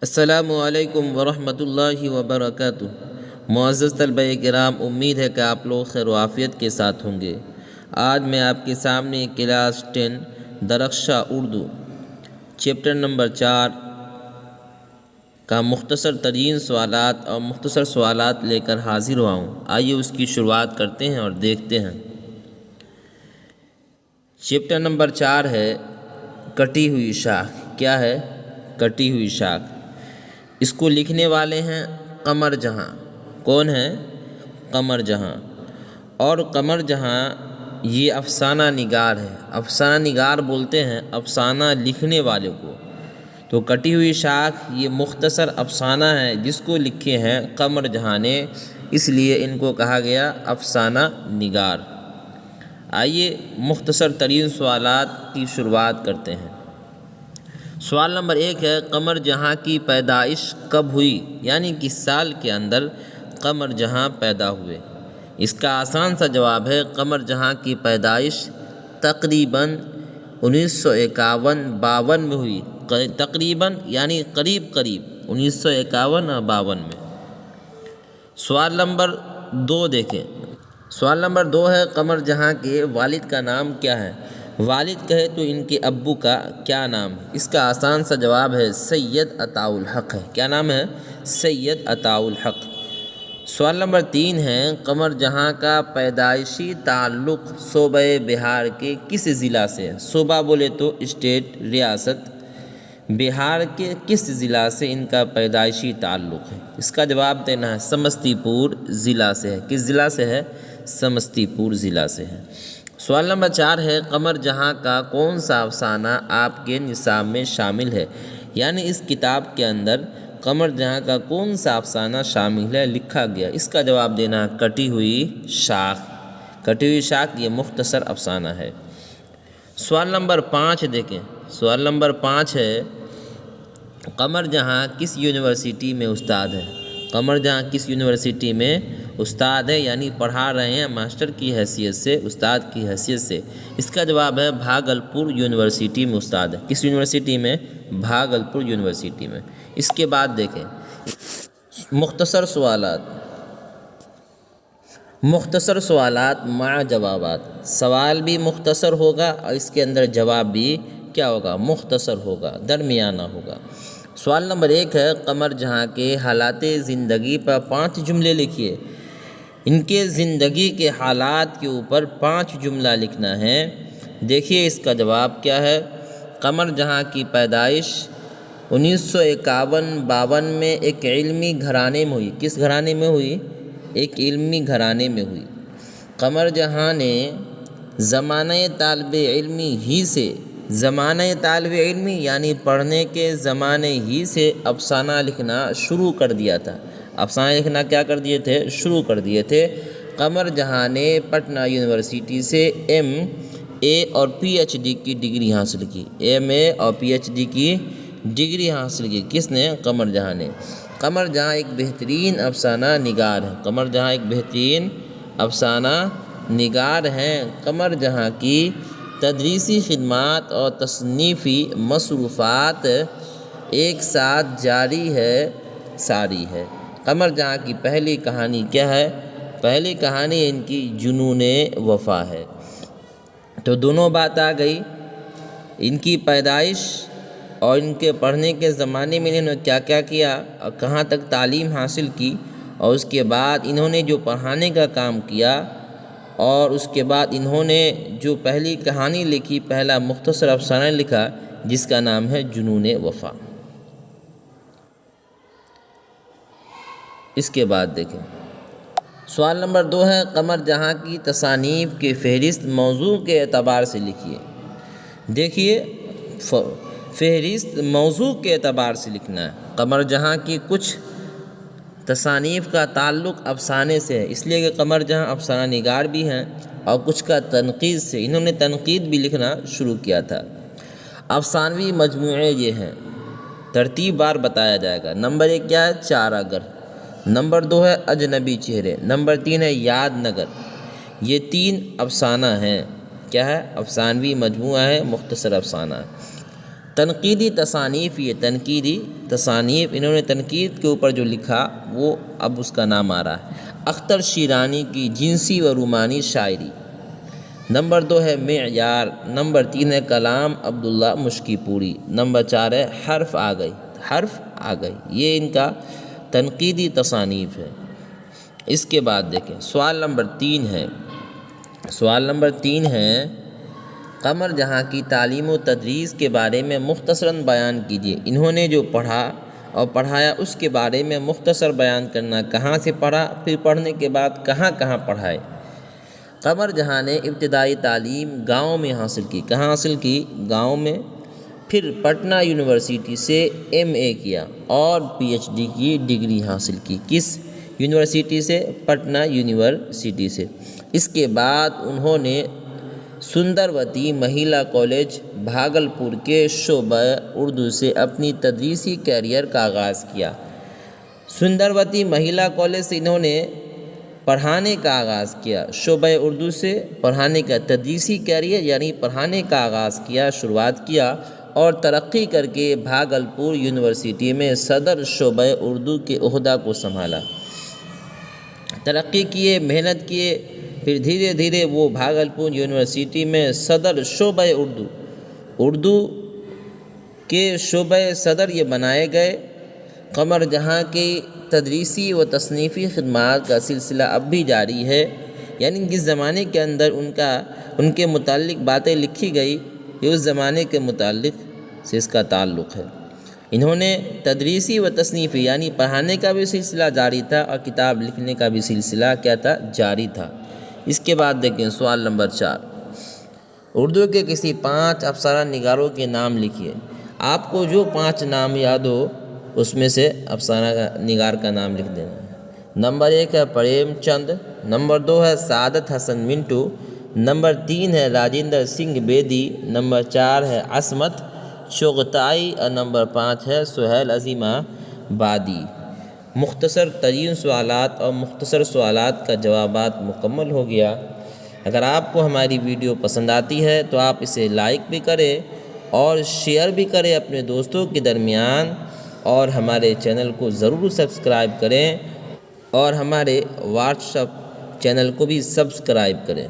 السلام علیکم ورحمۃ اللہ وبرکاتہ۔ معزز طلبہ کرام، امید ہے کہ آپ لوگ خیر و عافیت کے ساتھ ہوں گے۔ آج میں آپ کے سامنے کلاس 10 درخشہ اردو چیپٹر نمبر 4 کا مختصر ترین سوالات اور مختصر سوالات لے کر حاضر ہوا ہوں۔ آئیے اس کی شروعات کرتے ہیں اور دیکھتے ہیں۔ چیپٹر نمبر 4 ہے کٹی ہوئی شاخ۔ کیا ہے؟ کٹی ہوئی شاخ۔ اس کو لکھنے والے ہیں قمر جہاں۔ کون ہیں؟ قمر جہاں۔ اور قمر جہاں یہ افسانہ نگار ہے۔ افسانہ نگار بولتے ہیں افسانہ لکھنے والے کو۔ تو کٹی ہوئی شاخ یہ مختصر افسانہ ہے جس کو لکھے ہیں قمر جہاں نے، اس لیے ان کو کہا گیا افسانہ نگار۔ آئیے مختصر ترین سوالات کی شروعات کرتے ہیں۔ سوال نمبر 1 ہے قمر جہاں کی پیدائش کب ہوئی؟ یعنی کس سال کے اندر قمر جہاں پیدا ہوئے؟ اس کا آسان سا جواب ہے قمر جہاں کی پیدائش تقریباً 1951-52 میں ہوئی۔ تقریباً یعنی قریب 1951 اور 52 میں۔ سوال نمبر 2 دیکھیں۔ سوال نمبر 2 ہے قمر جہاں کے والد کا نام کیا ہے؟ والد کہے تو ان کے ابو کا کیا نام؟ اس کا آسان سا جواب ہے سید عطاء الحق ہے۔ کیا نام ہے؟ سید عطاء الحق۔ سوال نمبر 3 ہے قمر جہاں کا پیدائشی تعلق صوبہ بہار کے کس ضلع سے ہے؟ صوبہ بولے تو اسٹیٹ، ریاست۔ بہار کے کس ضلع سے ان کا پیدائشی تعلق ہے؟ اس کا جواب دینا ہے سمستی پور ضلع سے ہے۔ کس ضلع سے ہے؟ سمستی پور ضلع سے ہے۔ سوال نمبر 4 ہے قمر جہاں کا کون سا افسانہ آپ کے نصاب میں شامل ہے؟ یعنی اس کتاب کے اندر قمر جہاں کا کون سا افسانہ شامل ہے، لکھا گیا؟ اس کا جواب دینا کٹی ہوئی شاخ۔ کٹی ہوئی شاخ یہ مختصر افسانہ ہے۔ سوال نمبر 5 دیکھیں۔ سوال نمبر 5 ہے قمر جہاں کس یونیورسٹی میں استاد ہے؟ قمر جہاں کس یونیورسٹی میں استاد ہے؟ یعنی پڑھا رہے ہیں ماسٹر کی حیثیت سے، استاد کی حیثیت سے۔ اس کا جواب ہے بھاگلپور یونیورسٹی میں استاد ہے۔ کس یونیورسٹی میں؟ بھاگلپور یونیورسٹی میں۔ اس کے بعد دیکھیں مختصر سوالات۔ مختصر سوالات مع جوابات۔ سوال بھی مختصر ہوگا اور اس کے اندر جواب بھی کیا ہوگا؟ مختصر ہوگا، درمیانہ ہوگا۔ سوال نمبر 1 ہے قمر جہاں کے حالات زندگی پر 5 جملے لکھیے۔ ان کے زندگی کے حالات کے اوپر 5 جملہ لکھنا ہے۔ دیکھیے اس کا جواب کیا ہے۔ قمر جہاں کی پیدائش 1951-52 میں ایک علمی گھرانے میں ہوئی۔ کس گھرانے میں ہوئی؟ ایک علمی گھرانے میں ہوئی۔ قمر جہاں نے زمانہ طالب علمی ہی سے، زمانہ طالب علمی یعنی پڑھنے کے زمانے ہی سے افسانہ لکھنا شروع کر دیا تھا۔ افسانہ لکھنا کیا کر دیے تھے؟ شروع کر دیے تھے۔ قمر جہاں نے پٹنہ یونیورسٹی سے MA اور PhD کی ڈگری حاصل کی۔ MA اور PhD کی ڈگری حاصل کی۔ کس نے؟ قمر جہاں نے۔ قمر جہاں ایک بہترین افسانہ نگار ہے۔ قمر جہاں ایک بہترین افسانہ نگار ہیں۔ قمر جہاں کی تدریسی خدمات اور تصنیفی مصروفات ایک ساتھ جاری ہے، ساری ہے۔ قمر جہاں کی پہلی کہانی کیا ہے؟ پہلی کہانی ان کی جنون وفا ہے۔ تو دونوں بات آ گئی، ان کی پیدائش اور ان کے پڑھنے کے زمانے میں انہوں نے کیا کیا کیا اور کہاں تک تعلیم حاصل کی، اور اس کے بعد انہوں نے جو پڑھانے کا کام کیا، اور اس کے بعد انہوں نے جو پہلی کہانی لکھی، پہلا مختصر افسانہ لکھا جس کا نام ہے جنون وفا۔ اس کے بعد دیکھیں سوال نمبر 2 ہے قمر جہاں کی تصانیف کی فہرست موضوع کے اعتبار سے لکھیے۔ دیکھیے فہرست موضوع کے اعتبار سے لکھنا ہے۔ قمر جہاں کی کچھ تصانیف کا تعلق افسانے سے ہے، اس لیے کہ قمر جہاں افسانہ نگار بھی ہیں، اور کچھ کا تنقید سے، انہوں نے تنقید بھی لکھنا شروع کیا تھا۔ افسانوی مجموعے یہ ہیں، ترتیب بار بتایا جائے گا۔ نمبر 1 کیا ہے؟ چارہ گر۔ نمبر 2 ہے اجنبی چہرے۔ نمبر 3 ہے یاد نگر۔ یہ 3 افسانہ ہیں۔ کیا ہے؟ افسانوی مجموعہ ہے، مختصر افسانہ۔ تنقیدی تصانیف، یہ تنقیدی تصانیف انہوں نے تنقید کے اوپر جو لکھا وہ اب اس کا نام آ رہا ہے۔ اختر شیرانی کی جنسی و رومانی شاعری۔ نمبر 2 ہے معیار۔ نمبر 3 ہے کلام عبداللہ مشکی پوری۔ نمبر 4 ہے حرف آ گئی، حرف آ گئی۔ یہ ان کا تنقیدی تصانیف ہے۔ اس کے بعد دیکھیں سوال نمبر 3 ہے، سوال نمبر 3 ہے قمر جہاں کی تعلیم و تدریس کے بارے میں مختصراً بیان کیجیے۔ انہوں نے جو پڑھا اور پڑھایا اس کے بارے میں مختصر بیان کرنا، کہاں سے پڑھا، پھر پڑھنے کے بعد کہاں کہاں پڑھائے۔ قمر جہاں نے ابتدائی تعلیم گاؤں میں حاصل کی، کہاں حاصل کی؟ گاؤں میں۔ پھر پٹنہ یونیورسٹی سے MA کیا اور PhD کی ڈگری حاصل کی۔ کس یونیورسٹی سے؟ پٹنہ یونیورسٹی سے۔ اس کے بعد انہوں نے سندروتی مہیلا کالج بھاگلپور کے شعبہ اردو سے اپنی تدریسی کیریئر کا آغاز کیا۔ سندروتی مہیلا کالج سے انہوں نے پڑھانے کا آغاز کیا، شعبہ اردو سے پڑھانے کا تدریسی کیریئر یعنی پڑھانے کا آغاز کیا، شروعات کیا، اور ترقی کر کے بھاگلپور یونیورسٹی میں صدر شعبہ اردو کے عہدہ کو سنبھالا۔ ترقی کیے، محنت کیے، پھر دھیرے دھیرے وہ بھاگلپور یونیورسٹی میں صدر شعبہ اردو کے شعبہ صدر یہ بنائے گئے۔ قمر جہاں کی تدریسی و تصنیفی خدمات کا سلسلہ اب بھی جاری ہے، یعنی جس زمانے کے اندر ان کے متعلق باتیں لکھی گئی یہ اس زمانے کے متعلق سے اس کا تعلق ہے۔ انہوں نے تدریسی و تصنیفی یعنی پڑھانے کا بھی سلسلہ جاری تھا اور کتاب لکھنے کا بھی سلسلہ کیا تھا؟ جاری تھا۔ اس کے بعد دیکھیں سوال نمبر 4، اردو کے کسی 5 افسانہ نگاروں کے نام لکھیے۔ آپ کو جو 5 نام یاد ہو اس میں سے افسانہ نگار کا نام لکھ دینا۔ نمبر 1 ہے پریم چند، نمبر 2 ہے سعادت حسن منٹو، نمبر 3 ہے راجندر سنگھ بیدی، نمبر 4 ہے عصمت چغتائی اور نمبر 5 ہے سہیل عظیم آبادی۔ مختصر ترین سوالات اور مختصر سوالات کا جوابات مکمل ہو گیا۔ اگر آپ کو ہماری ویڈیو پسند آتی ہے تو آپ اسے لائک بھی کریں اور شیئر بھی کریں اپنے دوستوں کے درمیان، اور ہمارے چینل کو ضرور سبسکرائب کریں اور ہمارے واٹس ایپ چینل کو بھی سبسکرائب کریں۔